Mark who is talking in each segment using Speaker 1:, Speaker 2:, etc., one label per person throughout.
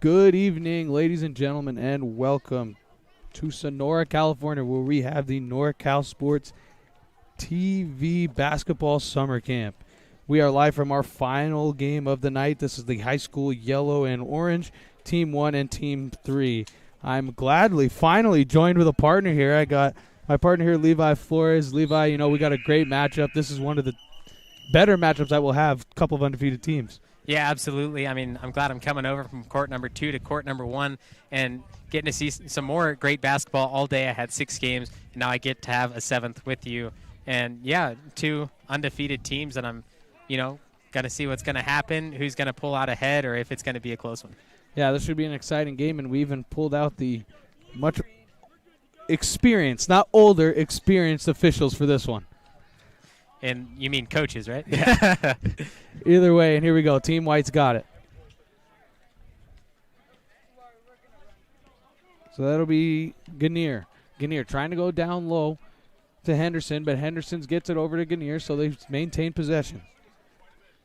Speaker 1: Good evening, ladies and gentlemen, and welcome to Sonora, California, where we have the NorCal Sports TV Basketball Summer Camp. We are live from our final game of the night. This is the high school yellow and orange, Team 1 and Team 3. I'm gladly finally joined with a partner here. I got my partner here, Levi Flores. Levi, you know, we got a great matchup. This is one of the better matchups that we'll have, a couple of undefeated teams.
Speaker 2: Yeah, absolutely. I mean, I'm glad I'm coming over from court number 2 to court number 1 and getting to see some more great basketball all day. I had 6 games, and now I get to have a 7th with you. And, yeah, 2 undefeated teams, and I'm, going to see what's going to happen, who's going to pull out ahead, or if it's going to be a close one.
Speaker 1: Yeah, this should be an exciting game, and we even pulled out the much experienced, not older, experienced officials for this one.
Speaker 2: And you mean coaches, right?
Speaker 1: Yeah. Either way, and here we go. Team White's got it. So that'll be Ganier. Ganier trying to go down low to Henderson, but Henderson gets it over to Ganier, so they maintain possession.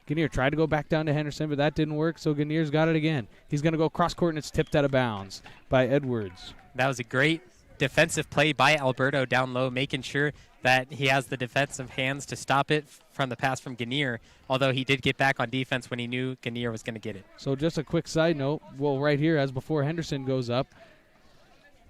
Speaker 1: Ganier tried to go back down to Henderson, but that didn't work, so Ganier's got it again. He's going to go cross court, and it's tipped out of bounds by Edwards.
Speaker 2: That was a great defensive play by Alberto down low, making sure that he has the defensive hands to stop it from the pass from Ganier, although he did get back on defense when he knew Ganier was going to get it.
Speaker 1: So just a quick side note, well, right here, as before Henderson goes up,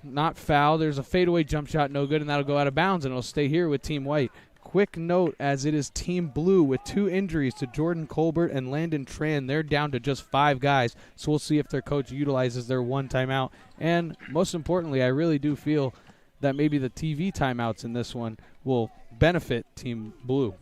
Speaker 1: not foul. There's a fadeaway jump shot, no good, and that'll go out of bounds, and it'll stay here with Team White. Quick note, as it is Team Blue with 2 injuries to Jordan Colbert and Landon Tran. They're down to just 5 guys, so we'll see if their coach utilizes their 1 timeout. And most importantly, I really do feel that maybe the TV timeouts in this one will benefit Team Blue.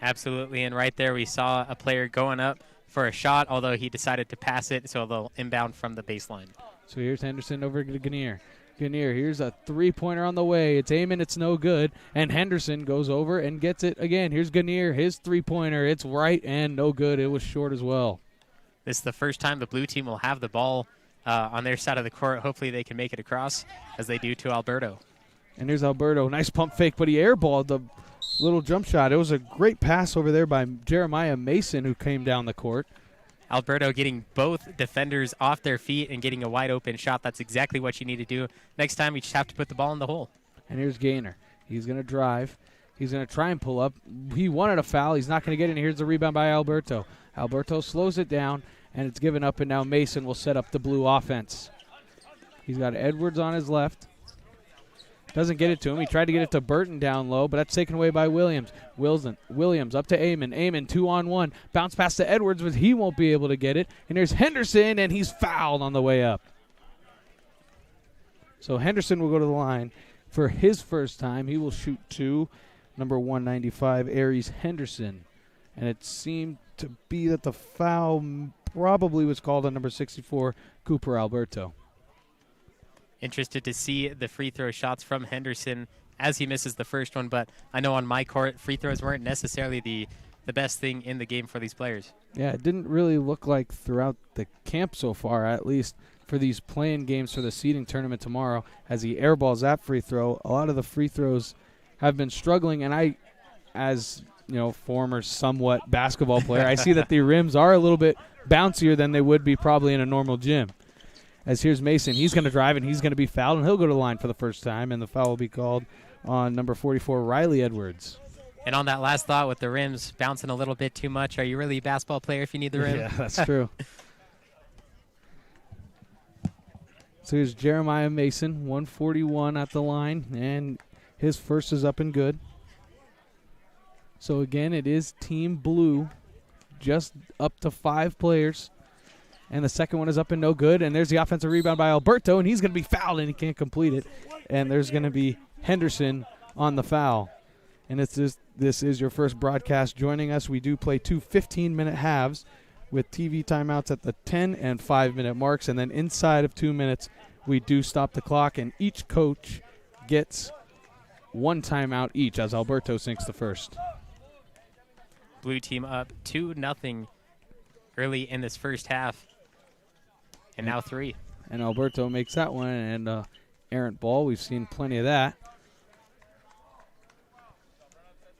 Speaker 2: Absolutely, and right there we saw a player going up for a shot, although he decided to pass it, so they'll inbound from the baseline.
Speaker 1: So here's Henderson over to Ganier. Ganier, here's a 3-pointer on the way. It's aiming, it's no good, and Henderson goes over and gets it again. Here's Ganier, his 3-pointer. It's right and no good. It was short as well.
Speaker 2: This is the first time the blue team will have the ball on their side of the court. Hopefully they can make it across, as they do to Alberto.
Speaker 1: And here's Alberto. Nice pump fake, but he airballed the little jump shot. It was a great pass over there by Jeremiah Mason, who came down the court.
Speaker 2: Alberto getting both defenders off their feet and getting a wide-open shot. That's exactly what you need to do. Next time, you just have to put the ball in the hole.
Speaker 1: And here's Gaynor. He's going to drive. He's going to try and pull up. He wanted a foul. He's not going to get it. And here's the rebound by Alberto. Alberto slows it down, and it's given up, and now Mason will set up the blue offense. He's got Edwards on his left. Doesn't get it to him. He tried to get it to Burton down low, but that's taken away by Williams. Williams up to Amon. Amon 2-on-1. Bounce pass to Edwards, but he won't be able to get it. And there's Henderson, and he's fouled on the way up. So Henderson will go to the line for his first time. He will shoot 2. Number 195, Aries Henderson. And it seemed to be that the foul probably was called on number 64, Cooper Alberto.
Speaker 2: Interested to see the free throw shots from Henderson as he misses the first one, but I know on my court, free throws weren't necessarily the best thing in the game for these players.
Speaker 1: Yeah, it didn't really look like throughout the camp so far, at least for these playing games for the seeding tournament tomorrow, as he airballs that free throw. A lot of the free throws have been struggling, and I, as former somewhat basketball player, I see that the rims are a little bit bouncier than they would be probably in a normal gym. As here's Mason. He's going to drive, and he's going to be fouled, and he'll go to the line for the first time, and the foul will be called on number 44, Riley Edwards.
Speaker 2: And on that last thought with the rims bouncing a little bit too much, are you really a basketball player if you need the rim?
Speaker 1: Yeah, that's true. So here's Jeremiah Mason, 141 at the line, and his first is up and good. So, again, it is Team Blue, just up to 5 players. And the second one is up and no good. And there's the offensive rebound by Alberto, and he's going to be fouled, and he can't complete it. And there's going to be Henderson on the foul. And this is your first broadcast joining us. We do play 2 15-minute halves with TV timeouts at the 10 and 5-minute marks. And then inside of 2 minutes, we do stop the clock, and each coach gets 1 timeout each as Alberto sinks the first.
Speaker 2: Blue team up 2-0 early in this first half. And now 3.
Speaker 1: And Alberto makes that one, and errant ball. We've seen plenty of that.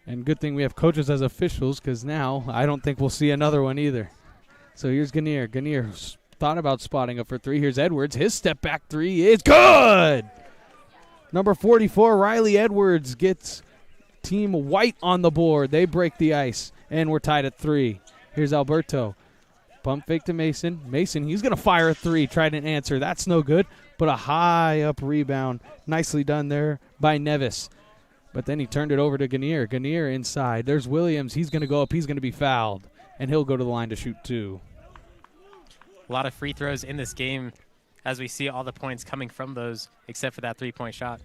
Speaker 1: And good thing we have coaches as officials, because now I don't think we'll see another one either. So here's Ganier. Ganier thought about spotting up for three. Here's Edwards. His step back three is good. Number 44, Riley Edwards, gets Team White on the board. They break the ice, and we're tied at 3. Here's Alberto. Pump fake to Mason. Mason, he's going to fire a three. Tried an answer. That's no good, but a high-up rebound. Nicely done there by Nevis. But then he turned it over to Gannier. Gannier inside. There's Williams. He's going to go up. He's going to be fouled, and he'll go to the line to shoot 2.
Speaker 2: A lot of free throws in this game as we see all the points coming from those except for that three-point shot.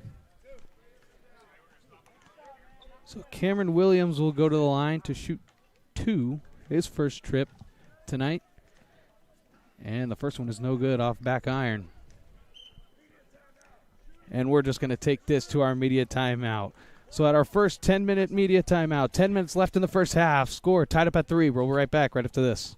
Speaker 1: So Cameron Williams will go to the line to shoot 2, his first trip tonight. And the first one is no good off back iron. And we're just going to take this to our media timeout. So at our first 10-minute media timeout, 10 minutes left in the first half, score tied up at 3. We'll be right back right after this.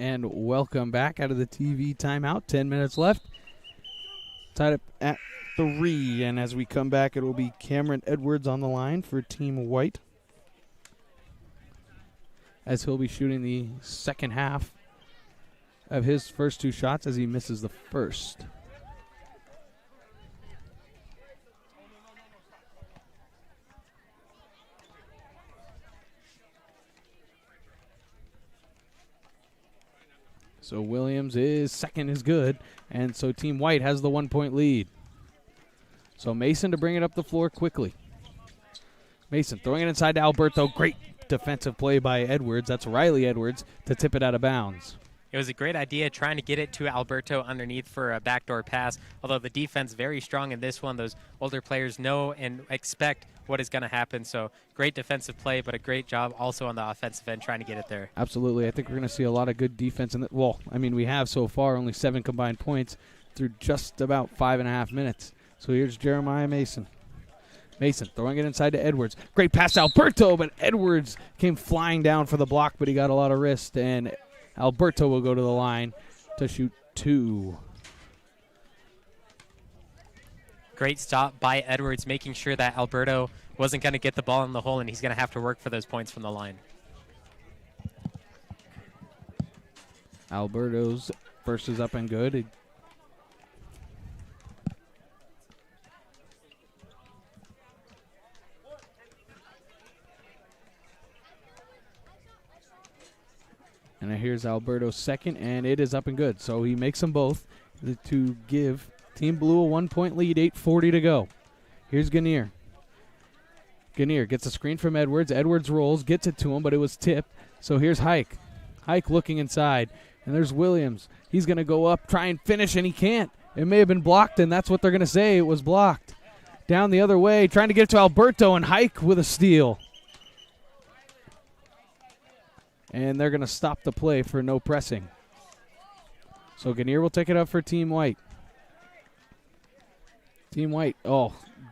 Speaker 1: And welcome back out of the TV timeout. 10 minutes left. Tied up at 3. And as we come back, it will be Cameron Edwards on the line for Team White, as he'll be shooting the second half of his first 2 shots as he misses the first. So Williams is second is good, and so Team White has the 1-point lead. So Mason to bring it up the floor quickly. Mason throwing it inside to Alberto. Great defensive play by Edwards. That's Riley Edwards to tip it out of bounds.
Speaker 2: It was a great idea trying to get it to Alberto underneath for a backdoor pass, although the defense very strong in this one. Those older players know and expect what is going to happen. So great defensive play, but a great job also on the offensive end trying to get it there.
Speaker 1: Absolutely. I think we're going to see a lot of good defense. We have so far only 7 combined points through just about 5.5 minutes. So here's Jeremiah Mason. Mason throwing it inside to Edwards. Great pass to Alberto, but Edwards came flying down for the block, but he got a lot of wrist, and Alberto will go to the line to shoot 2.
Speaker 2: Great stop by Edwards, making sure that Alberto wasn't going to get the ball in the hole, and he's going to have to work for those points from the line.
Speaker 1: Alberto's first is up and good. And here's Alberto's second, and it is up and good. So he makes them both to give Team Blue a 1-point lead, 8:40 to go. Here's Gannier. Gannier gets a screen from Edwards. Edwards rolls, gets it to him, but it was tipped. So here's Hike. Hike looking inside. And there's Williams. He's going to go up, try and finish, and he can't. It may have been blocked, and that's what they're going to say. It was blocked. Down the other way, trying to get it to Alberto, and Hike with a steal. And they're going to stop the play for no pressing. So Gannier will take it up for Team White. Team White,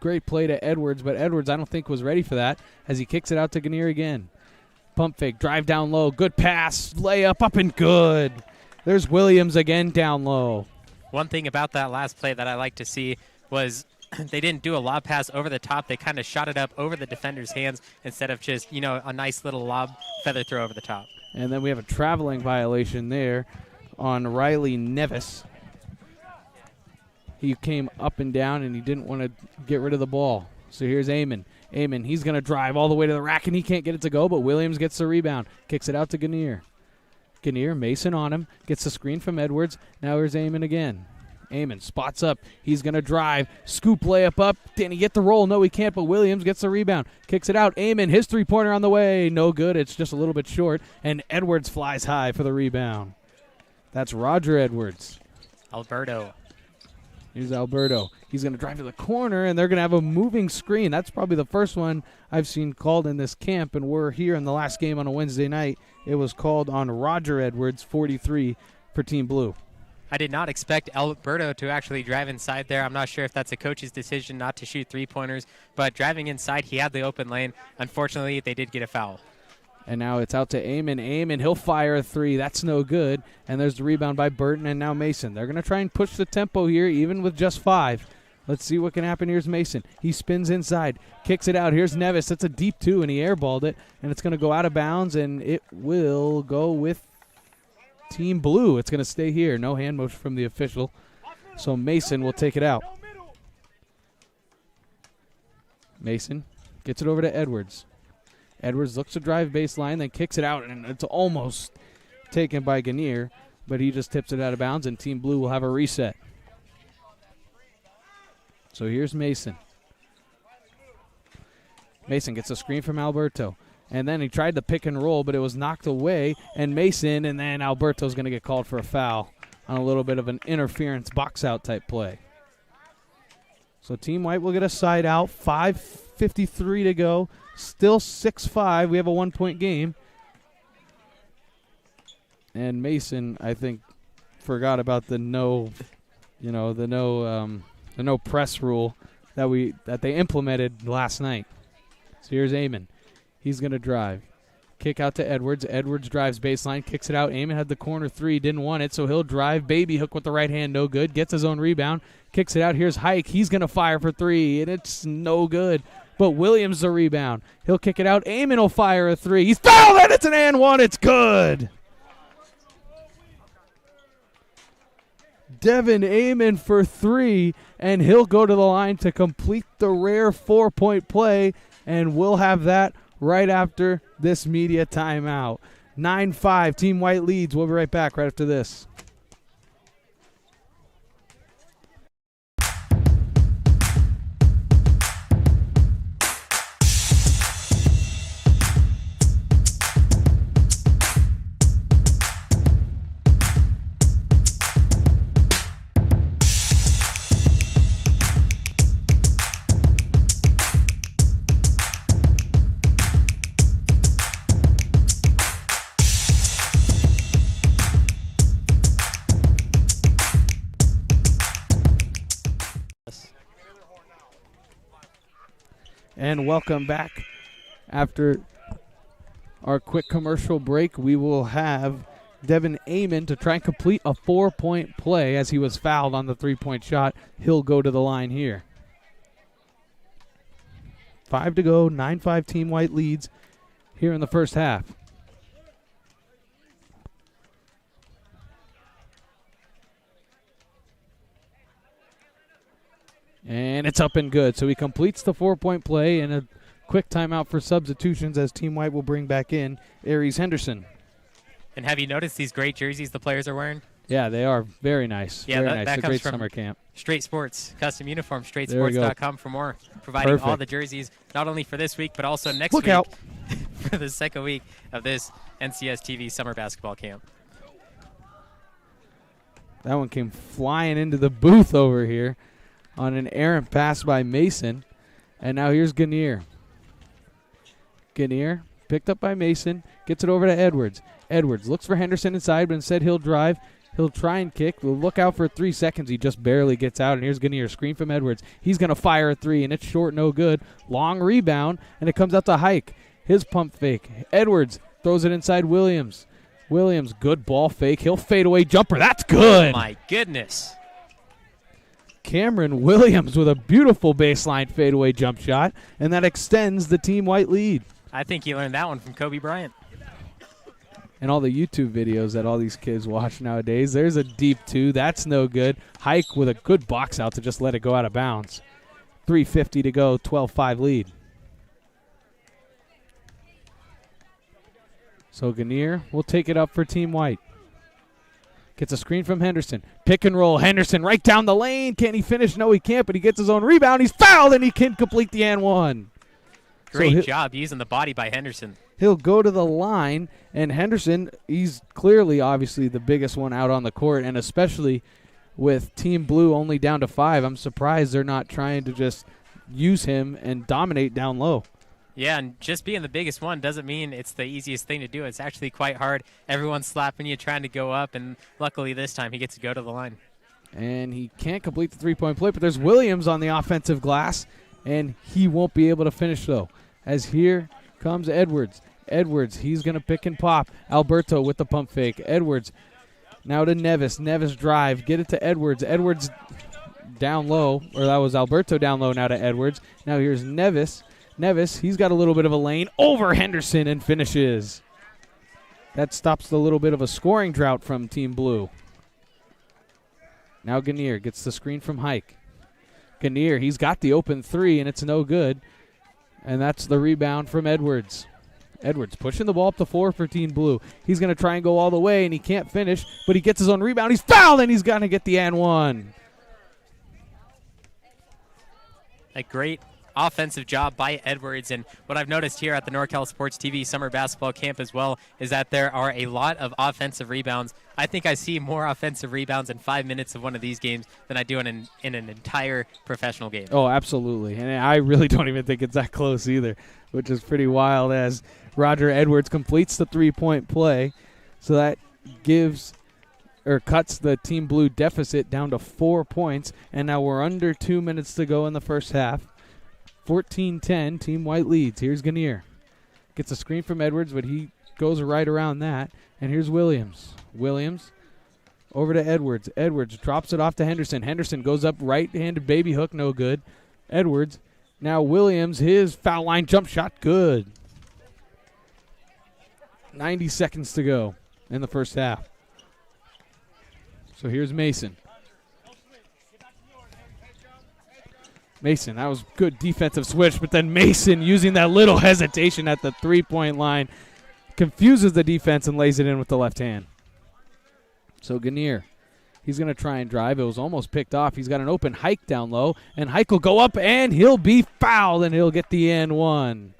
Speaker 1: great play to Edwards, but Edwards I don't think was ready for that as he kicks it out to Gannier again. Pump fake, drive down low, good pass, layup up and good. There's Williams again down low.
Speaker 2: One thing about that last play that I like to see was they didn't do a lob pass over the top. They kind of shot it up over the defender's hands instead of just, a nice little lob feather throw over the top.
Speaker 1: And then we have a traveling violation there on Riley Nevis. He came up and down, and he didn't want to get rid of the ball. So here's Amon. Amon, he's going to drive all the way to the rack, and he can't get it to go, but Williams gets the rebound. Kicks it out to Gannier. Gannier, Mason on him, gets the screen from Edwards. Now here's Amon again. Amon spots up. He's going to drive. Scoop layup up. Can he get the roll? No, he can't, but Williams gets the rebound. Kicks it out. Amon, his three-pointer on the way. No good. It's just a little bit short, and Edwards flies high for the rebound. That's Roger Edwards.
Speaker 2: Alberto.
Speaker 1: Here's Alberto. He's going to drive to the corner, and they're going to have a moving screen. That's probably the first one I've seen called in this camp, and we're here in the last game on a Wednesday night. It was called on Roger Edwards, 43 for Team Blue.
Speaker 2: I did not expect Alberto to actually drive inside there. I'm not sure if that's a coach's decision not to shoot three-pointers, but driving inside, he had the open lane. Unfortunately, they did get a foul.
Speaker 1: And now it's out to Eamon. Eamon, he'll fire a three. That's no good. And there's the rebound by Burton and now Mason. They're going to try and push the tempo here, even with just 5. Let's see what can happen. Here's Mason. He spins inside, kicks it out. Here's Nevis. That's a deep 2, and he airballed it. And it's going to go out of bounds, and it will go with Team Blue. It's going to stay here. No hand motion from the official. So Mason will take it out. Mason gets it over to Edwards. Edwards looks to drive baseline, then kicks it out, and it's almost taken by Gannier, but he just tips it out of bounds, and Team Blue will have a reset. So here's Mason. Mason gets a screen from Alberto, and then he tried to pick and roll, but it was knocked away, and Mason, and then Alberto's going to get called for a foul on a little bit of an interference box-out type play. So Team White will get a side out, 5:53 to go. Still 6-5. We have a 1-point game. And Mason, I think, forgot about the no press rule that they implemented last night. So here's Eamon. He's going to drive. Kick out to Edwards. Edwards drives baseline, kicks it out. Eamon had the corner 3, didn't want it, so he'll drive. Baby hook with the right hand, no good. Gets his own rebound, kicks it out. Here's Hike. He's going to fire for 3, and it's no good. But Williams the rebound. He'll kick it out. Eamon will fire a 3. He's fouled, and it's an and 1. It's good. Devin Eamon for 3, and he'll go to the line to complete the rare 4-point play, and we'll have that right after this media timeout. 9-5, Team White leads. We'll be right back right after this. And welcome back. After our quick commercial break, we will have Devin Eamon to try and complete a 4-point play as he was fouled on the 3-point shot. He'll go to the line here. 5 to go, 9-5 Team White leads here in the first half. And it's up and good. So he completes the 4-point play and a quick timeout for substitutions as Team White will bring back in Aries Henderson.
Speaker 2: And have you noticed these great jerseys the players are wearing?
Speaker 1: Yeah, they are very nice.
Speaker 2: Yeah,
Speaker 1: very nice.
Speaker 2: that
Speaker 1: a
Speaker 2: comes
Speaker 1: great
Speaker 2: from
Speaker 1: summer camp.
Speaker 2: Straight Sports, custom uniform, straightsports.com for more. Providing
Speaker 1: Perfect.
Speaker 2: all the jerseys, not only for this week, but also next
Speaker 1: Look
Speaker 2: week
Speaker 1: out.
Speaker 2: for the second week of this NCS TV summer basketball camp.
Speaker 1: That one came flying into the booth over here on an errant pass by Mason. And now here's Gannier. Gannier picked up by Mason, gets it over to Edwards. Edwards looks for Henderson inside, but instead he'll drive. He'll try and kick. We'll look out for 3 seconds. He just barely gets out, and here's Gannier. Screen from Edwards. He's going to fire a 3, and it's short, no good. Long rebound, and it comes out to Hike. His pump fake. Edwards throws it inside Williams. Williams, good ball fake. He'll fade away jumper. That's good.
Speaker 2: My goodness.
Speaker 1: Cameron Williams with a beautiful baseline fadeaway jump shot, and that extends the Team White lead.
Speaker 2: I think he learned that one from Kobe Bryant.
Speaker 1: And all the YouTube videos that all these kids watch nowadays. There's a deep 2. That's no good. Hike with a good box out to just let it go out of bounds. 3:50 to go, 12-5 lead. So Gannier will take it up for Team White. Gets a screen from Henderson. Pick and roll. Henderson right down the lane. Can he finish? No, he can't, but he gets his own rebound. He's fouled, and he can complete the and 1.
Speaker 2: Great job using the body by Henderson.
Speaker 1: He'll go to the line, and Henderson, he's clearly, obviously, the biggest one out on the court, and especially with Team Blue only down to 5. I'm surprised they're not trying to just use him and dominate down low.
Speaker 2: Yeah, and just being the biggest one doesn't mean it's the easiest thing to do. It's actually quite hard. Everyone's slapping you, trying to go up, and luckily this time he gets to go to the line.
Speaker 1: And he can't complete the three-point play, but there's Williams on the offensive glass, and he won't be able to finish, though, as here comes Edwards. Edwards, he's going to pick and pop. Alberto with the pump fake. Edwards now to Nevis. Nevis drive. Get it to Edwards. Edwards down low, or that was Alberto down low now to Edwards. Now here's Nevis. Nevis, he's got a little bit of a lane over Henderson and finishes. That stops the little bit of a scoring drought from Team Blue. Now Ganir gets the screen from Hike. Ganir, he's got the open three, and it's no good. And that's the rebound from Edwards. Edwards pushing the ball up the floor for Team Blue. He's going to try and go all the way, and he can't finish, but he gets his own rebound. He's fouled, and he's going to get the and one.
Speaker 2: A great offensive job by Edwards, and what I've noticed here at the NorCal Sports TV Summer Basketball Camp as well is that there are a lot of offensive rebounds. I think I see more offensive rebounds in 5 minutes of one of these games than I do in an entire professional game.
Speaker 1: Oh, absolutely, and I really don't even think it's that close either, which is pretty wild as Roger Edwards completes the three-point play, so that gives or cuts the Team Blue deficit down to 4 points, and now we're under 2 minutes to go in the first half. 14-10, Team White leads. Here's Ganir. Gets a screen from Edwards, but he goes right around that. And here's Williams. Williams over to Edwards. Edwards drops it off to Henderson. Henderson goes up right-handed baby hook, no good. Edwards. Now Williams, his foul line jump shot, good. 90 seconds to go in the first half. So here's Mason. Mason, that was good defensive switch, but then Mason using that little hesitation at the three-point line confuses the defense and lays it in with the left hand. So Ganir, he's going to try and drive. It was almost picked off. He's got an open Hike down low, and Hike will go up, and he'll be fouled, and he'll get the and one.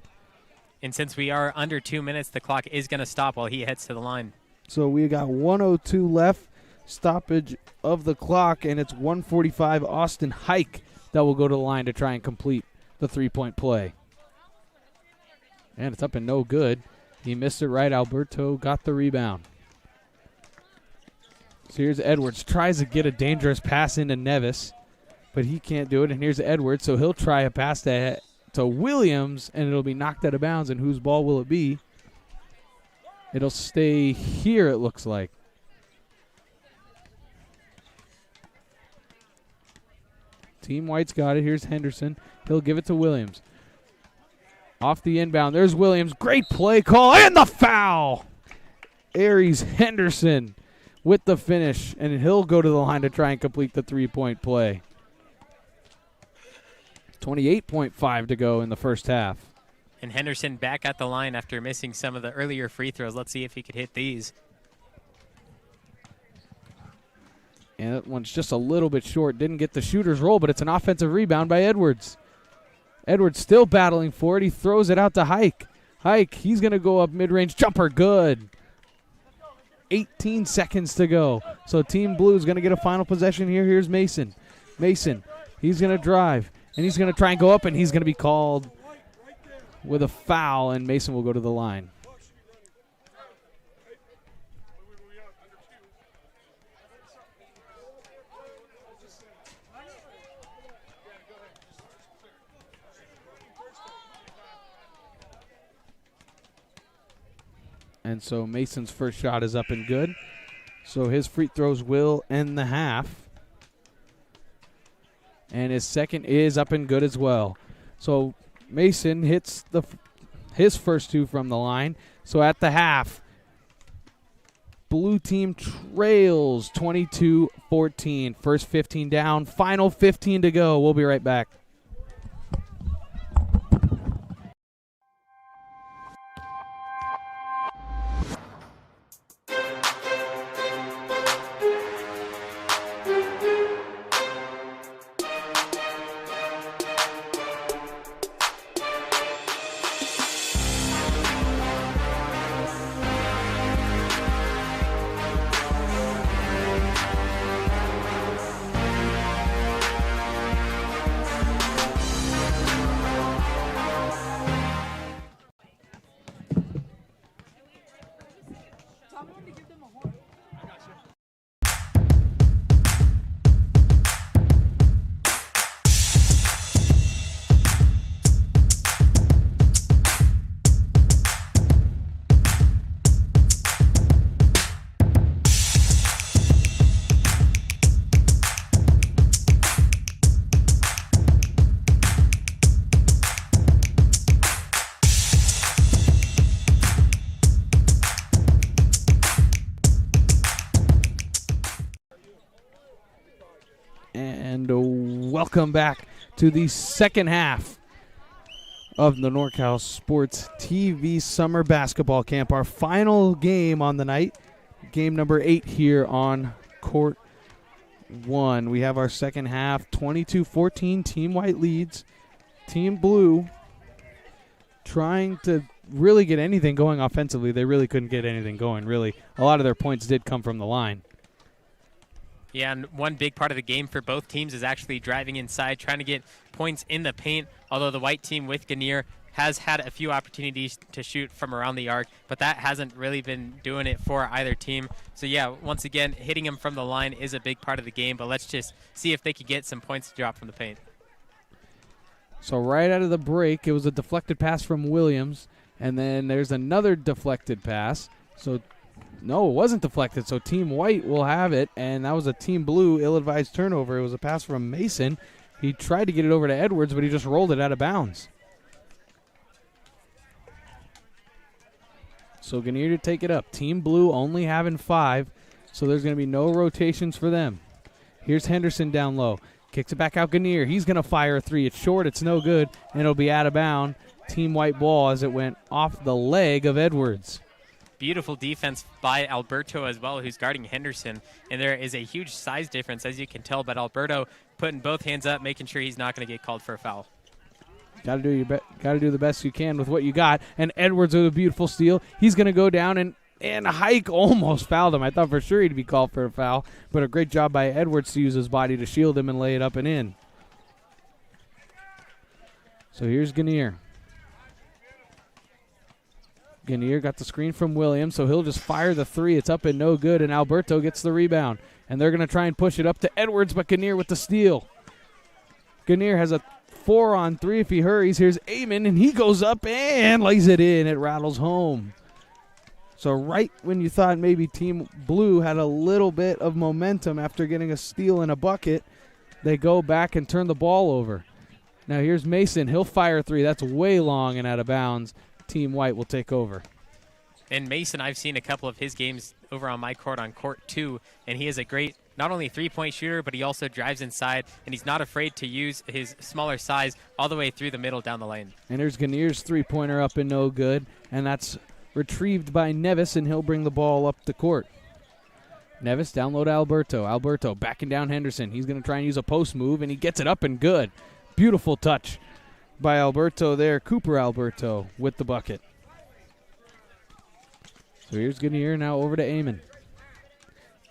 Speaker 2: And since we are under 2 minutes, the clock is going to stop while he heads to the line.
Speaker 1: So we got 1:02 left, stoppage of the clock, and it's 1:45 Austin Hike that will go to the line to try and complete the three-point play. And it's up and no good. He missed it right. Alberto got the rebound. So here's Edwards. Tries to get a dangerous pass into Nevis, but he can't do it. And here's Edwards, so he'll try a pass to Williams, and it'll be knocked out of bounds. And whose ball will it be? It'll stay here, it looks like. Team White's got it. Here's Henderson. He'll give it to Williams. Off the inbound. There's Williams. Great play call. And the foul. Aries Henderson with the finish. And he'll go to the line to try and complete the three-point play. 28.5 to go in the first half.
Speaker 2: And Henderson back at the line after missing some of the earlier free throws. Let's see if he could hit these.
Speaker 1: And that one's just a little bit short. Didn't get the shooter's roll, but it's an offensive rebound by Edwards. Edwards still battling for it. He throws it out to Hike. Hike, he's going to go up mid-range jumper. Good. 18 seconds to go. So Team Blue is going to get a final possession here. Here's Mason. Mason, he's going to drive, and he's going to try and go up, and he's going to be called with a foul, and Mason will go to the line. And so Mason's first shot is up and good. So his free throws will end the half. And his second is up and good as well. So Mason hits his first two from the line. So at the half, Blue team trails 22-14. First 15 down, final 15 to go. We'll be right back. And welcome back to the second half of the NorCal Sports TV Summer Basketball Camp. Our final game on the night, game number 8 here on Court 1. We have our second half, 22-14, Team White leads. Team Blue trying to really get anything going offensively. They really couldn't get anything going, really. A lot of their points did come from the line.
Speaker 2: Yeah, and one big part of the game for both teams is actually driving inside, trying to get points in the paint, although the white team with Ganir has had a few opportunities to shoot from around the arc, but that hasn't really been doing it for either team. So, yeah, once again, hitting them from the line is a big part of the game, but let's just see if they could get some points to drop from the paint.
Speaker 1: So right out of the break, it was a deflected pass from Williams, and then there's another deflected pass. So no, it wasn't deflected, so Team White will have it, and that was a Team Blue ill-advised turnover. It was a pass from Mason. He tried to get it over to Edwards, but he just rolled it out of bounds. So Ganir to take it up. Team Blue only having 5, so there's going to be no rotations for them. Here's Henderson down low. Kicks it back out Ganir. He's going to fire a 3. It's short. It's no good, and it'll be out of bounds. Team White ball as it went off the leg of Edwards.
Speaker 2: Beautiful defense by Alberto as well, who's guarding Henderson. And there is a huge size difference, as you can tell, but Alberto putting both hands up, making sure he's not going to get called for a foul.
Speaker 1: Got to do the best you can with what you got. And Edwards with a beautiful steal. He's going to go down, and Hike almost fouled him. I thought for sure he'd be called for a foul, but a great job by Edwards to use his body to shield him and lay it up and in. So here's Ganir. Ganir got the screen from Williams, so he'll just fire the 3. It's up and no good, and Alberto gets the rebound. And they're going to try and push it up to Edwards, but Ganir with the steal. Ganir has a 4-on-3 if he hurries. Here's Amon, and he goes up and lays it in. It rattles home. So right when you thought maybe Team Blue had a little bit of momentum after getting a steal and a bucket, they go back and turn the ball over. Now here's Mason. He'll fire a 3. That's way long and out of bounds. Team White will take over.
Speaker 2: And Mason, I've seen a couple of his games over on my court on court 2, and he is a great not only three-point shooter, but he also drives inside, and he's not afraid to use his smaller size all the way through the middle down the lane.
Speaker 1: And there's Ganir's three-pointer up and no good, and that's retrieved by Nevis, and he'll bring the ball up the court. Nevis down low to Alberto. Alberto backing down Henderson. He's going to try and use a post move, and he gets it up and good. Beautiful touch by Alberto there. Cooper Alberto with the bucket. So here's Ganir now over to Amon.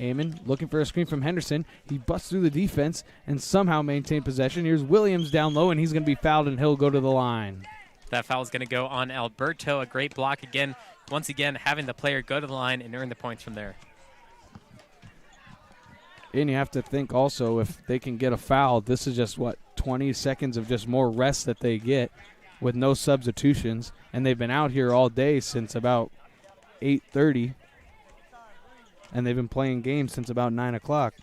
Speaker 1: Amon looking for a screen from Henderson. He busts through the defense and somehow maintain possession. Here's Williams down low, and he's going to be fouled, and he'll go to the line.
Speaker 2: That foul is going to go on Alberto. A great block again. Once again, having the player go to the line and earn the points from there.
Speaker 1: And you have to think also if they can get a foul, this is just, 20 seconds of just more rest that they get with no substitutions. And they've been out here all day since about 8:30. And they've been playing games since about 9 o'clock.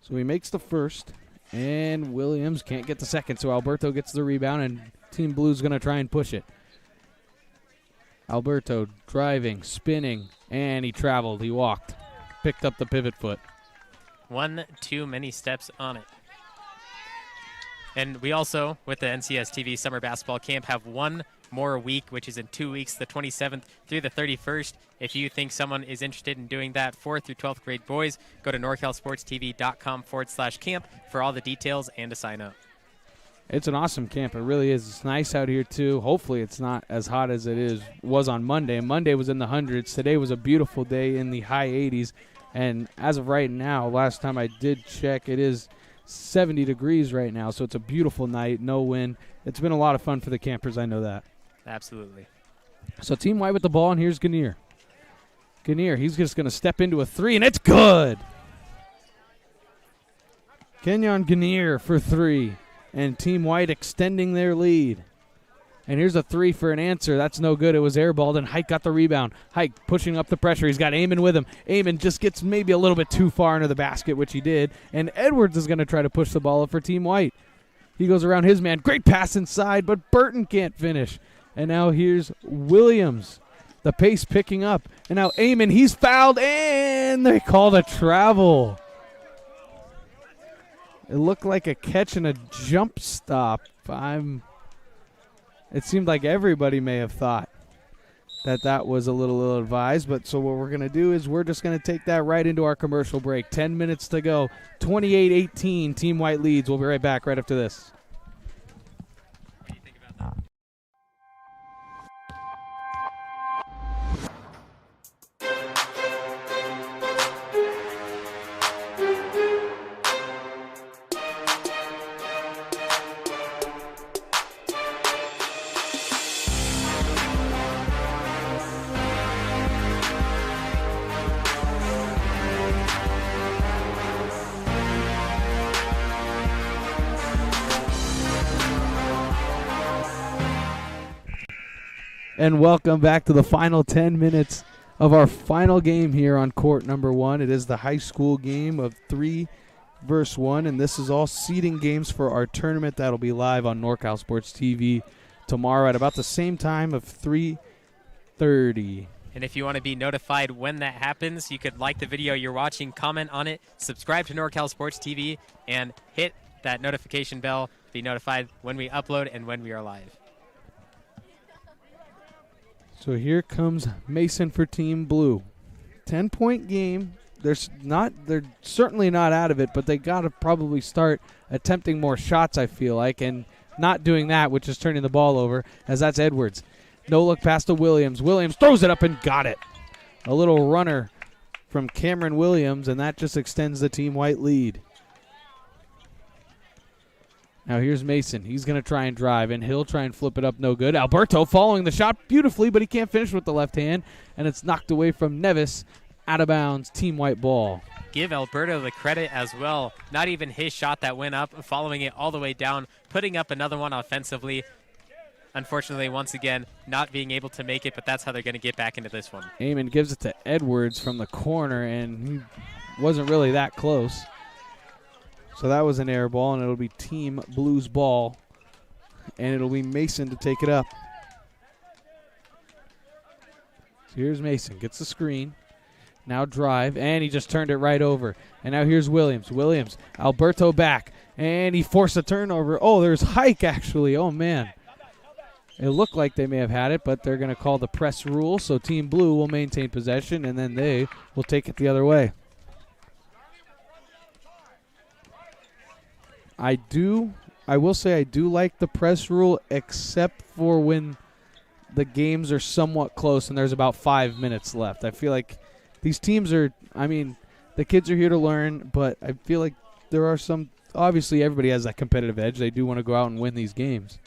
Speaker 1: So he makes the first, and Williams can't get the second. So Alberto gets the rebound, and Team Blue's going to try and push it. Alberto driving, spinning, and he traveled. He walked, picked up the pivot foot.
Speaker 2: One too many steps on it. And we also, with the NCS TV Summer Basketball Camp, have one more week, which is in 2 weeks, the 27th through the 31st. If you think someone is interested in doing that, 4th through 12th grade boys, go to norcalsportstv.com/camp for all the details and to sign up.
Speaker 1: It's an awesome camp. It really is. It's nice out here, too. Hopefully it's not as hot as it was on Monday. Monday was in the hundreds. Today was a beautiful day in the high 80s. And as of right now, last time I did check, it is 70 degrees right now. So it's a beautiful night, no wind. It's been a lot of fun for the campers. I know that.
Speaker 2: Absolutely.
Speaker 1: So Team White with the ball, and here's Ganir. Ganir, he's just going to step into a 3, and it's good. Kenyon Ganir for 3, and Team White extending their lead. And here's a 3 for an answer. That's no good. It was airballed, and Hike got the rebound. Hike pushing up the pressure. He's got Amon with him. Amon just gets maybe a little bit too far into the basket, which he did. And Edwards is going to try to push the ball up for Team White. He goes around his man. Great pass inside, but Burton can't finish. And now here's Williams. The pace picking up. And now Amon, he's fouled, and And they called a travel. It looked like a catch and a jump stop. It seemed like everybody may have thought that was a little ill-advised. But so what we're going to do is we're just going to take that right into our commercial break. 10 minutes to go. 28-18, Team White leads. We'll be right back right after this.
Speaker 2: What do you think about that?
Speaker 1: And welcome back to the final 10 minutes of our final game here on court number 1. It is the high school game of 3 versus 1, and this is all seeding games for our tournament that'll be live on NorCal Sports TV tomorrow at about the same time of 3:30.
Speaker 2: And if you want to be notified when that happens, you could like the video you're watching, comment on it, subscribe to NorCal Sports TV, and hit that notification bell to be notified when we upload and when we are live.
Speaker 1: So here comes Mason for Team Blue. 10-point game. They're certainly not out of it, but they got to probably start attempting more shots, I feel like, and not doing that, which is turning the ball over, as that's Edwards. No look pass to Williams. Williams throws it up and got it. A little runner from Cameron Williams, and that just extends the Team White lead. Now here's Mason. He's going to try and drive, and he'll try and flip it up. No good. Alberto following the shot beautifully, but he can't finish with the left hand, and it's knocked away from Nevis. Out of bounds, Team White ball.
Speaker 2: Give Alberto the credit as well. Not even his shot that went up, following it all the way down, putting up another one offensively. Unfortunately, once again, not being able to make it, but that's how they're going to get back into this one.
Speaker 1: Eamon gives it to Edwards from the corner, and he wasn't really that close. So that was an air ball, and it'll be Team Blue's ball, and it'll be Mason to take it up. So here's Mason, gets the screen. Now drive, and he just turned it right over. And now here's Williams. Williams, Alberto back, and he forced a turnover. Oh, there's Hike, actually. Oh, man. It looked like they may have had it, but they're going to call the press rule, so Team Blue will maintain possession, and then they will take it the other way. I will say I do like the press rule, except for when the games are somewhat close and there's about 5 minutes left. I feel like these teams are, the kids are here to learn, but I feel like there are some, obviously everybody has that competitive edge. They do want to go out and win these games.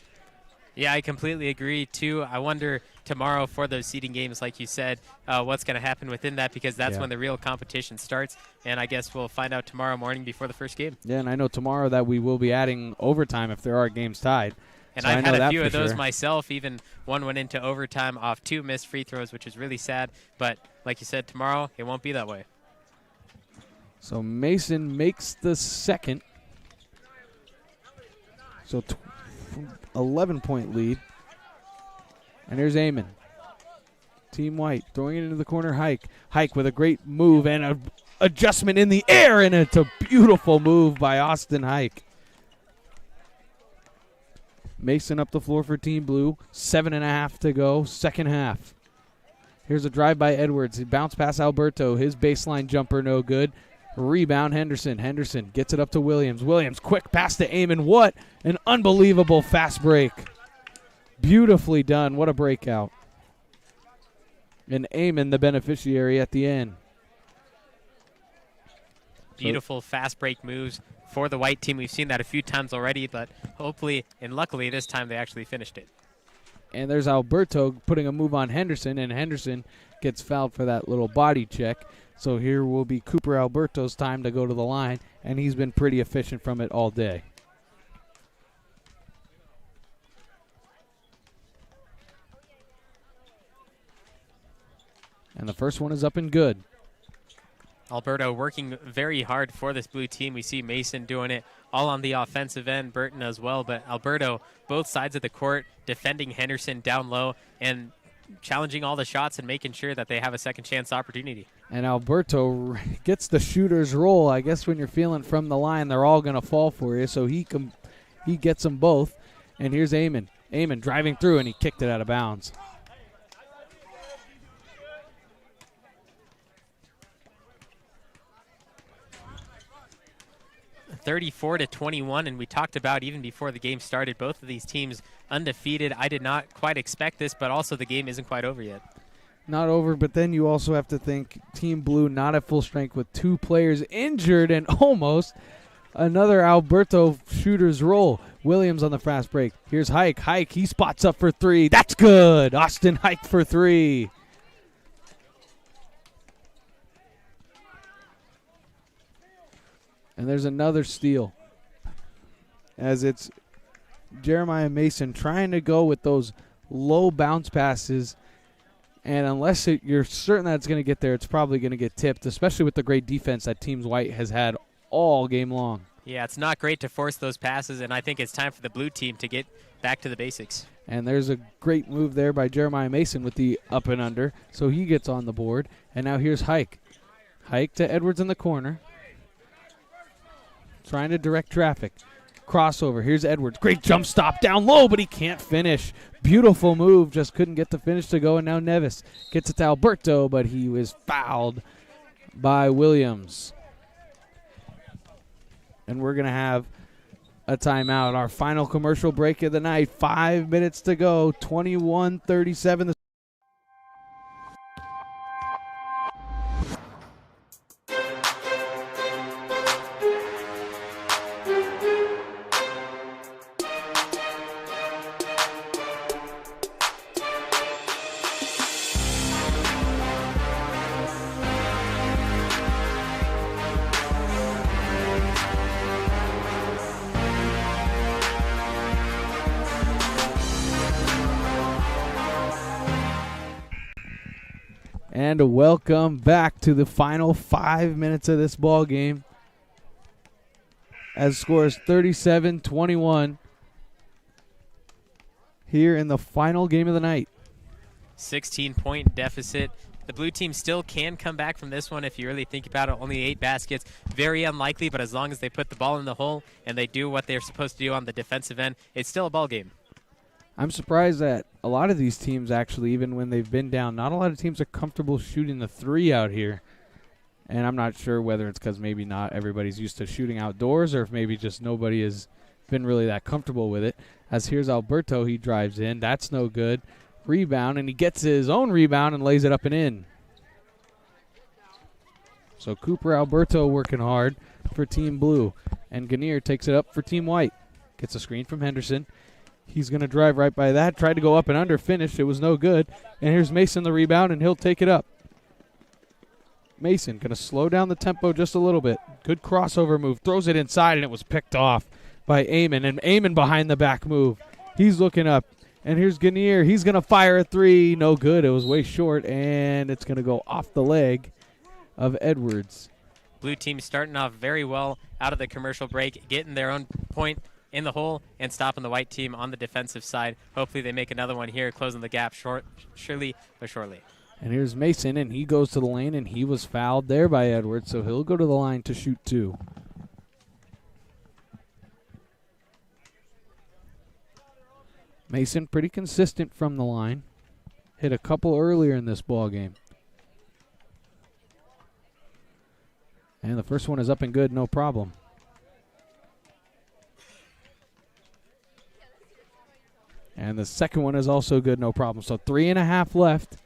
Speaker 2: Yeah, I completely agree, too. I wonder tomorrow for those seeding games, like you said, what's going to happen within that, because that's when the real competition starts. And I guess we'll find out tomorrow morning before the first game.
Speaker 1: Yeah, and I know tomorrow that we will be adding overtime if there are games tied.
Speaker 2: And so I've had a few of those myself. Even one went into overtime off 2 missed free throws, which is really sad. But like you said, tomorrow it won't be that way.
Speaker 1: So Mason makes the second. So 11-point lead. And here's Eamon. Team White throwing it into the corner. Hike with a great move and an adjustment in the air, and it's a beautiful move by Austin Hike. Mason up the floor for Team Blue. 7.5 to go, second half. Here's a drive by Edwards. He bounced past Alberto. His baseline jumper no good. Rebound Henderson. Henderson gets it up to Williams. Williams quick pass to Eamon. What an unbelievable fast break. Beautifully done. What a breakout. And Eamon the beneficiary at the end.
Speaker 2: Beautiful fast break moves for the white team. We've seen that a few times already, but hopefully and luckily this time they actually finished it.
Speaker 1: And there's Alberto putting a move on Henderson, and Henderson gets fouled for that little body check. So here will be Cooper Alberto's time to go to the line, and he's been pretty efficient from it all day. And the first one is up and good.
Speaker 2: Alberto working very hard for this blue team. We see Mason doing it all on the offensive end, Burton as well. But Alberto, both sides of the court, defending Henderson down low. And challenging all the shots and making sure that they have a second chance opportunity.
Speaker 1: And Alberto gets the shooter's roll. I guess when you're feeling from the line, they're all going to fall for you. So he gets them both. And here's Amon. Amon driving through, and he kicked it out of bounds.
Speaker 2: (34-21), and we talked about even before the game started, both of these teams undefeated. I did not quite expect this, but also the game isn't quite over yet.
Speaker 1: Not over, but then you also have to think Team Blue not at full strength with 2 players injured and almost another Alberto shooter's roll. Williams on the fast break. Here's Hike. Hike, he spots up for 3. That's good. Austin Hike for 3. And there's another steal as it's Jeremiah Mason trying to go with those low bounce passes. And unless you're certain that it's going to get there, it's probably going to get tipped, especially with the great defense that Team White has had all game long.
Speaker 2: Yeah, it's not great to force those passes, and I think it's time for the blue team to get back to the basics.
Speaker 1: And there's a great move there by Jeremiah Mason with the up and under, so he gets on the board. And now here's Hike. Hike to Edwards in the corner. Trying to direct traffic. Crossover. Here's Edwards. Great jump stop down low, but he can't finish. Beautiful move. Just couldn't get the finish to go. And now Nevis gets it to Alberto, but he was fouled by Williams. And we're going to have a timeout. Our final commercial break of the night. 5 minutes to go. 21-37. And welcome back to the final 5 minutes of this ball game. As score is 37-21 here in the final game of the night.
Speaker 2: 16-point deficit. The blue team still can come back from this one if you really think about it. Only 8 baskets. Very unlikely, but as long as they put the ball in the hole and they do what they're supposed to do on the defensive end, it's still a ball game.
Speaker 1: I'm surprised that a lot of these teams actually, even when they've been down, not a lot of teams are comfortable shooting the 3 out here. And I'm not sure whether it's because maybe not everybody's used to shooting outdoors or if maybe just nobody has been really that comfortable with it. As here's Alberto, he drives in. That's no good. Rebound, and he gets his own rebound and lays it up and in. So Cooper Alberto working hard for Team Blue. And Gannier takes it up for Team White. Gets a screen from Henderson. He's going to drive right by that. Tried to go up and under, finished. It was no good. And here's Mason the rebound, and he'll take it up. Mason going to slow down the tempo just a little bit. Good crossover move. Throws it inside, and it was picked off by Amon. And Amon behind the back move. He's looking up. And here's Gannier. He's going to fire a 3. No good. It was way short, and it's going to go off the leg of Edwards.
Speaker 2: Blue team starting off very well out of the commercial break, getting their own point in the hole and stopping the white team on the defensive side. Hopefully they make another one here, closing the gap surely but shortly.
Speaker 1: And here's Mason, and he goes to the lane, and he was fouled there by Edwards, so he'll go to the line to shoot 2. Mason pretty consistent from the line. Hit a couple earlier in this ball game. And the first one is up and good, no problem. And the second one is also good, no problem. So 3.5 left.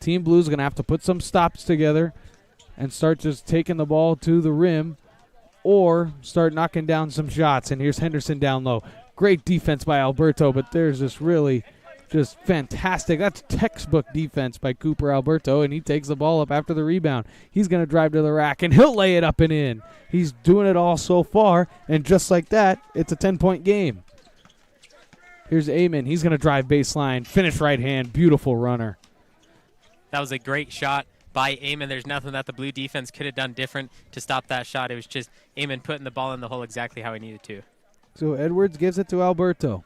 Speaker 1: Team Blue's going to have to put some stops together and start just taking the ball to the rim or start knocking down some shots. And here's Henderson down low. Great defense by Alberto, but there's this really just fantastic. That's textbook defense by Cooper Alberto, and he takes the ball up after the rebound. He's going to drive to the rack, and he'll lay it up and in. He's doing it all so far, and just like that, it's a 10-point game. Here's Amon. He's going to drive baseline, finish right hand, beautiful runner.
Speaker 2: That was a great shot by Amon. There's nothing that the blue defense could have done different to stop that shot. It was just Amon putting the ball in the hole exactly how he needed to.
Speaker 1: So Edwards gives it to Alberto.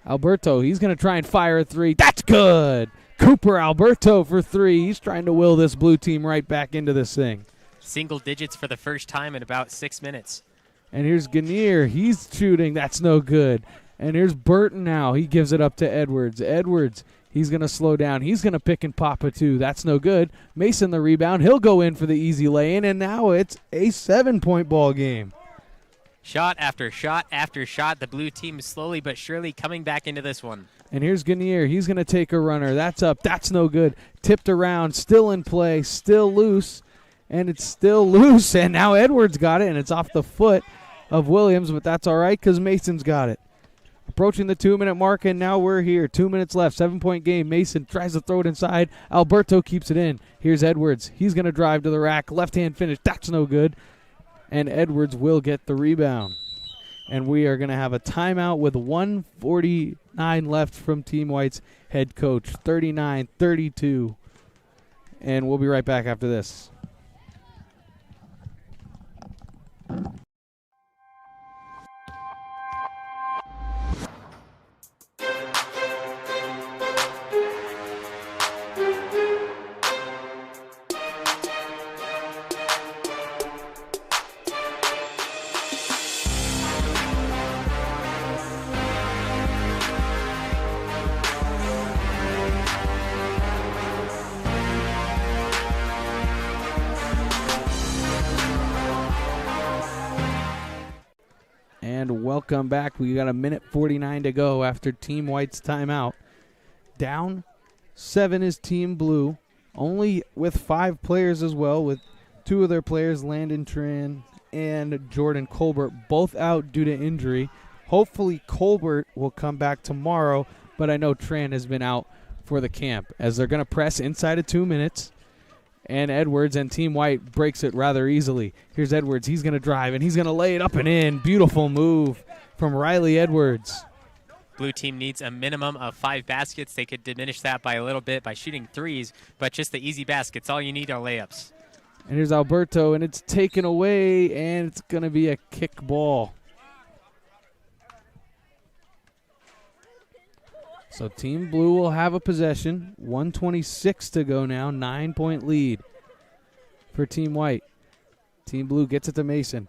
Speaker 1: Alberto, he's going to try and fire a 3. That's good. Cooper Alberto for 3. He's trying to will this blue team right back into this thing.
Speaker 2: Single digits for the first time in about 6 minutes.
Speaker 1: And here's Gannier. He's shooting. That's no good. And here's Burton now. He gives it up to Edwards. Edwards, he's going to slow down. He's going to pick and pop a 2. That's no good. Mason the rebound. He'll go in for the easy lay-in, and now it's a 7-point ball game.
Speaker 2: Shot after shot after shot. The blue team is slowly but surely coming back into this one.
Speaker 1: And here's Gannier. He's going to take a runner. That's up. That's no good. Tipped around. Still in play. Still loose. And it's still loose. And now Edwards got it, and it's off the foot of Williams, but that's all right because Mason's got it. Approaching the 2-minute mark, and now we're here. 2 minutes left. 7-point game. Mason tries to throw it inside. Alberto keeps it in. Here's Edwards. He's going to drive to the rack. Left-hand finish. That's no good. And Edwards will get the rebound. And we are going to have a timeout with 1:49 left from Team White's head coach. 39-32. And we'll be right back after this. And welcome back. We got 1:49 to go after Team White's timeout. Down 7 is Team Blue, only with 5 players as well, with 2 of their players, Landon Tran and Jordan Colbert, both out due to injury. Hopefully Colbert will come back tomorrow, but I know Tran has been out for the camp as they're going to press inside of 2 minutes. And Edwards and Team White breaks it rather easily. Here's Edwards. He's going to drive, and he's going to lay it up and in. Beautiful move from Riley Edwards.
Speaker 2: Blue team needs a minimum of 5 baskets. They could diminish that by a little bit by shooting 3s, but just the easy baskets. All you need are layups.
Speaker 1: And here's Alberto, and it's taken away, and it's going to be a kick ball. So Team Blue will have a possession. 1:26 to go now. 9-point lead for Team White. Team Blue gets it to Mason.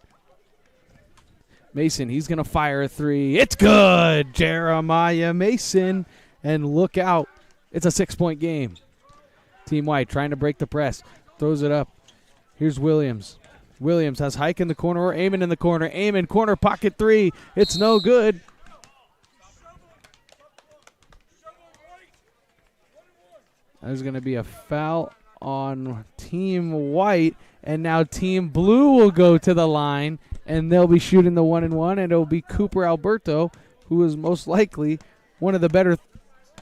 Speaker 1: Mason, he's going to fire a 3. It's good! Jeremiah Mason. And look out. It's a 6-point game. Team White trying to break the press. Throws it up. Here's Williams. Williams has Hike in the corner or Amon in the corner. Amon, corner pocket 3. It's no good. There's going to be a foul on Team White, and now Team Blue will go to the line, and they'll be shooting the 1-and-1, and it'll be Cooper Alberto, who is most likely one of the better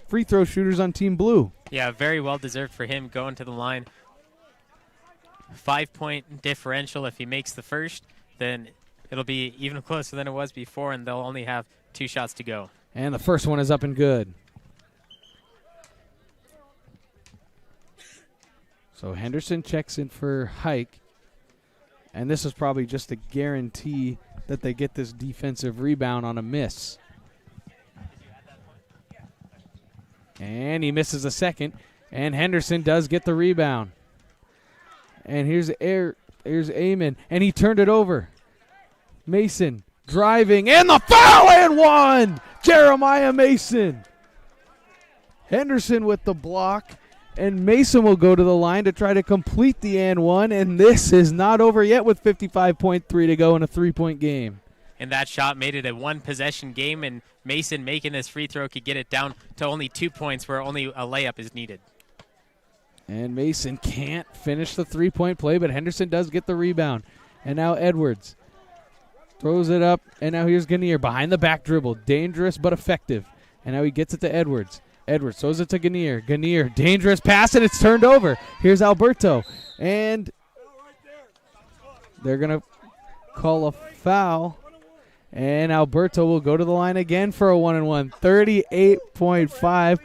Speaker 1: free throw shooters on Team Blue.
Speaker 2: Yeah, very well deserved for him going to the line. 5-point differential. If he makes the first, then it'll be even closer than it was before, and they'll only have 2 shots to go.
Speaker 1: And the first one is up and good. So Henderson checks in for Hike, and this is probably just a guarantee that they get this defensive rebound on a miss. And he misses a second, and Henderson does get the rebound. And here's Amon, and he turned it over. Mason driving, and the foul and 1! Jeremiah Mason. Henderson with the block. And Mason will go to the line to try to complete the and 1, and this is not over yet with 55.3 to go in a 3-point game.
Speaker 2: And that shot made it a 1-possession game, and Mason making this free throw could get it down to only 2 points where only a layup is needed.
Speaker 1: And Mason can't finish the 3-point play, but Henderson does get the rebound. And now Edwards throws it up, and now here's Gannier behind the back dribble. Dangerous but effective. And now he gets it to Edwards. Edwards throws it to Gannier. Gannier, dangerous pass, and it's turned over. Here's Alberto. And they're going to call a foul. And Alberto will go to the line again for a 1-and-1. 38.5.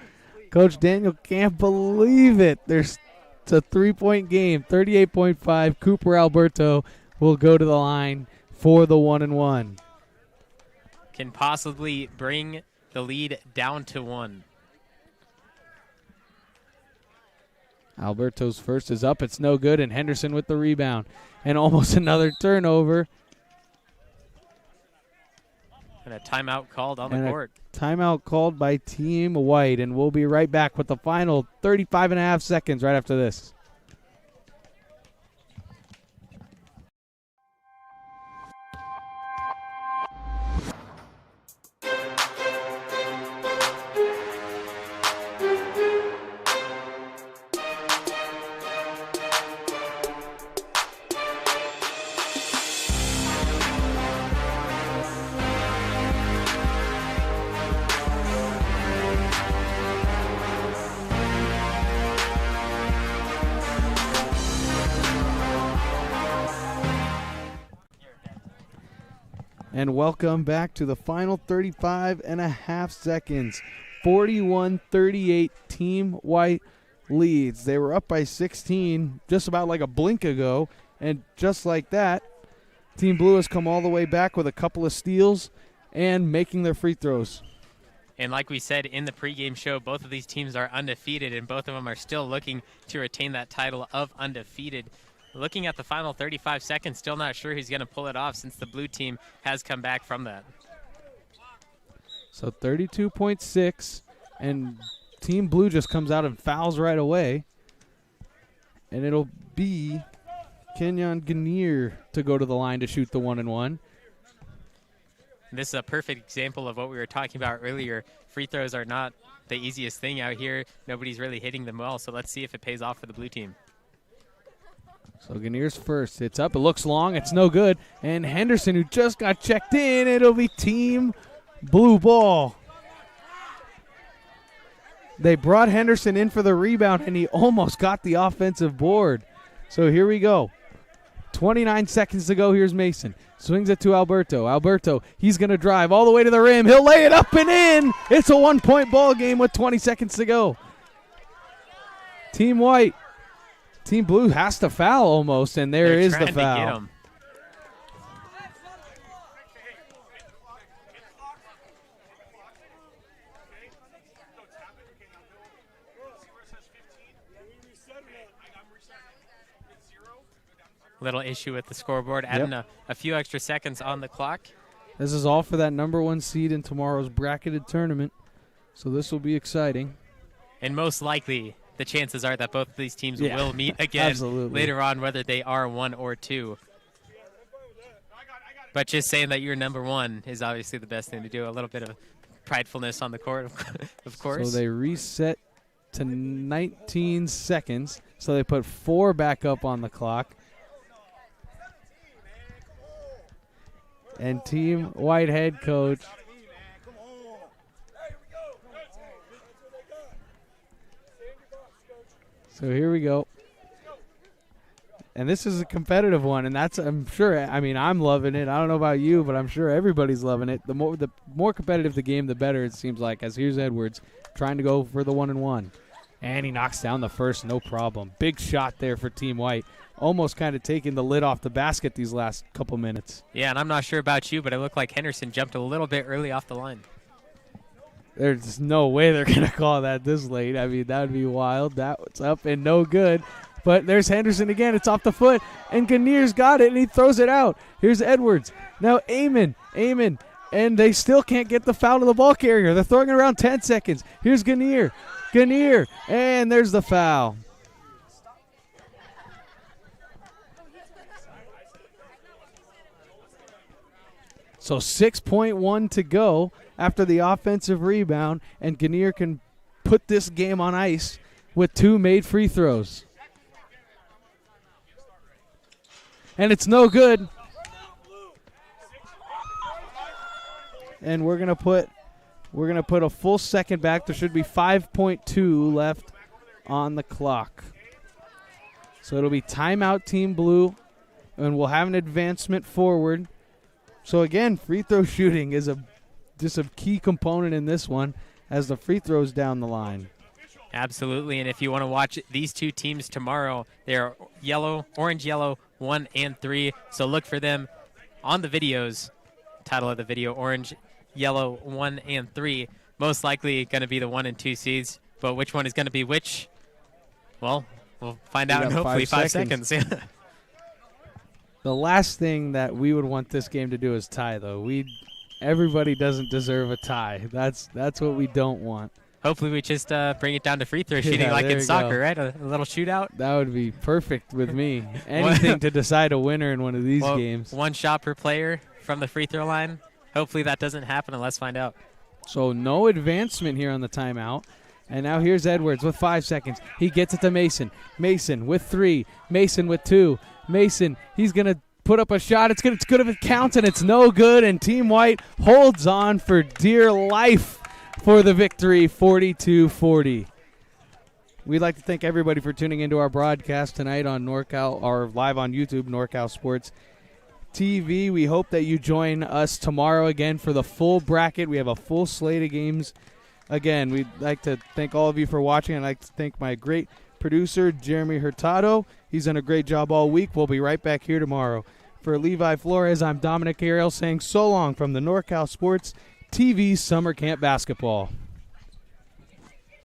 Speaker 1: Coach Daniel can't believe it. It's a 3-point game. 38.5. Cooper Alberto will go to the line for the 1-and-1.
Speaker 2: Can possibly bring the lead down to 1.
Speaker 1: Alberto's first is up. It's no good, and Henderson with the rebound. And almost another turnover.
Speaker 2: And a timeout called on the court.
Speaker 1: Timeout called by Team White, and we'll be right back with the final 35.5 seconds right after this. And welcome back to the final 35.5 seconds. 41-38, Team White leads. They were up by 16 just about like a blink ago. And just like that, Team Blue has come all the way back with a couple of steals and making their free throws.
Speaker 2: And like we said in the pregame show, both of these teams are undefeated, and both of them are still looking to retain that title of undefeated. Looking at the final 35 seconds, still not sure who's going to pull it off since the blue team has come back from that.
Speaker 1: So 32.6, and Team Blue just comes out and fouls right away. And it'll be Kenyon Ganir to go to the line to shoot the 1-and-1.
Speaker 2: This is a perfect example of what we were talking about earlier. Free throws are not the easiest thing out here. Nobody's really hitting them well, so let's see if it pays off for the blue team.
Speaker 1: So Ganir's first. It's up. It looks long. It's no good. And Henderson, who just got checked in, it'll be Team Blue ball. They brought Henderson in for the rebound, and he almost got the offensive board. So here we go. 29 seconds to go. Here's Mason. Swings it to Alberto. Alberto, he's going to drive all the way to the rim. He'll lay it up and in. It's a one-point ball game with 20 seconds to go. Team White. Team Blue has to foul almost, and there is the foul.
Speaker 2: They're trying to get him. Little issue with the scoreboard, adding a few extra seconds on the clock.
Speaker 1: This is all for that number 1 seed in tomorrow's bracketed tournament, so this will be exciting.
Speaker 2: And most likely, the chances are that both of these teams will meet again later on, whether they are 1 or 2. But just saying that you're number 1 is obviously the best thing to do. A little bit of pridefulness on the court, of course.
Speaker 1: So they reset to 19 seconds, so they put 4 back up on the clock. And Team White head coach So here we go. And this is a competitive one, and that's, I'm sure, I mean, I'm loving it. I don't know about you, but I'm sure everybody's loving it. The more competitive the game, the better it seems like, as here's Edwards trying to go for the 1-and-1. And he knocks down the first, no problem. Big shot there for Team White. Almost kind of taking the lid off the basket these last couple minutes.
Speaker 2: Yeah, and I'm not sure about you, but it looked like Henderson jumped a little bit early off the line.
Speaker 1: There's no way they're going to call that this late. I mean, that would be wild. That's up and no good. But there's Henderson again. It's off the foot. And Ganir's got it, and he throws it out. Here's Edwards. Now Amon. And they still can't get the foul to the ball carrier. They're throwing it around 10 seconds. Here's Ganir. And there's the foul. So 6.1 to go after the offensive rebound, and Ganir can put this game on ice with 2 made free throws. And it's no good. And we're gonna put a full second back. There should be 5.2 left on the clock. So it'll be timeout Team Blue, and we'll have an advancement forward. So again, free throw shooting is just a key component in this one as the free throws down the line.
Speaker 2: Absolutely, and if you want to watch these two teams tomorrow, they're orange, yellow, 1 and 3. So look for them on the videos. Title of the video, orange, yellow, 1 and 3. Most likely going to be the 1 and 2 seeds, but which one is going to be which? Well, We'll find
Speaker 1: We
Speaker 2: out in
Speaker 1: got
Speaker 2: hopefully
Speaker 1: 5
Speaker 2: 5 seconds.
Speaker 1: The last thing that we would want this game to do is tie, though. Everybody doesn't deserve a tie. That's what we don't want.
Speaker 2: Hopefully we just bring it down to free throw shooting like
Speaker 1: there
Speaker 2: in
Speaker 1: we
Speaker 2: soccer,
Speaker 1: go.
Speaker 2: right? A little shootout.
Speaker 1: That would be perfect with me. Anything to decide a winner in one of these games.
Speaker 2: 1 shot per player from the free throw line. Hopefully that doesn't happen, and let's find out.
Speaker 1: So no advancement here on the timeout. And now here's Edwards with 5 seconds. He gets it to Mason. Mason with 3. Mason with 2. Mason, he's going to put up a shot. It's good if it counts, and it's no good. And Team White holds on for dear life for the victory, 42-40. We'd like to thank everybody for tuning into our broadcast tonight on NorCal, or live on YouTube, NorCal Sports TV. We hope that you join us tomorrow again for the full bracket. We have a full slate of games. Again, we'd like to thank all of you for watching. I'd like to thank my great producer, Jeremy Hurtado. He's done a great job all week. We'll be right back here tomorrow. For Levi Flores, I'm Dominic Ariel saying so long from the NorCal Sports TV Summer Camp Basketball.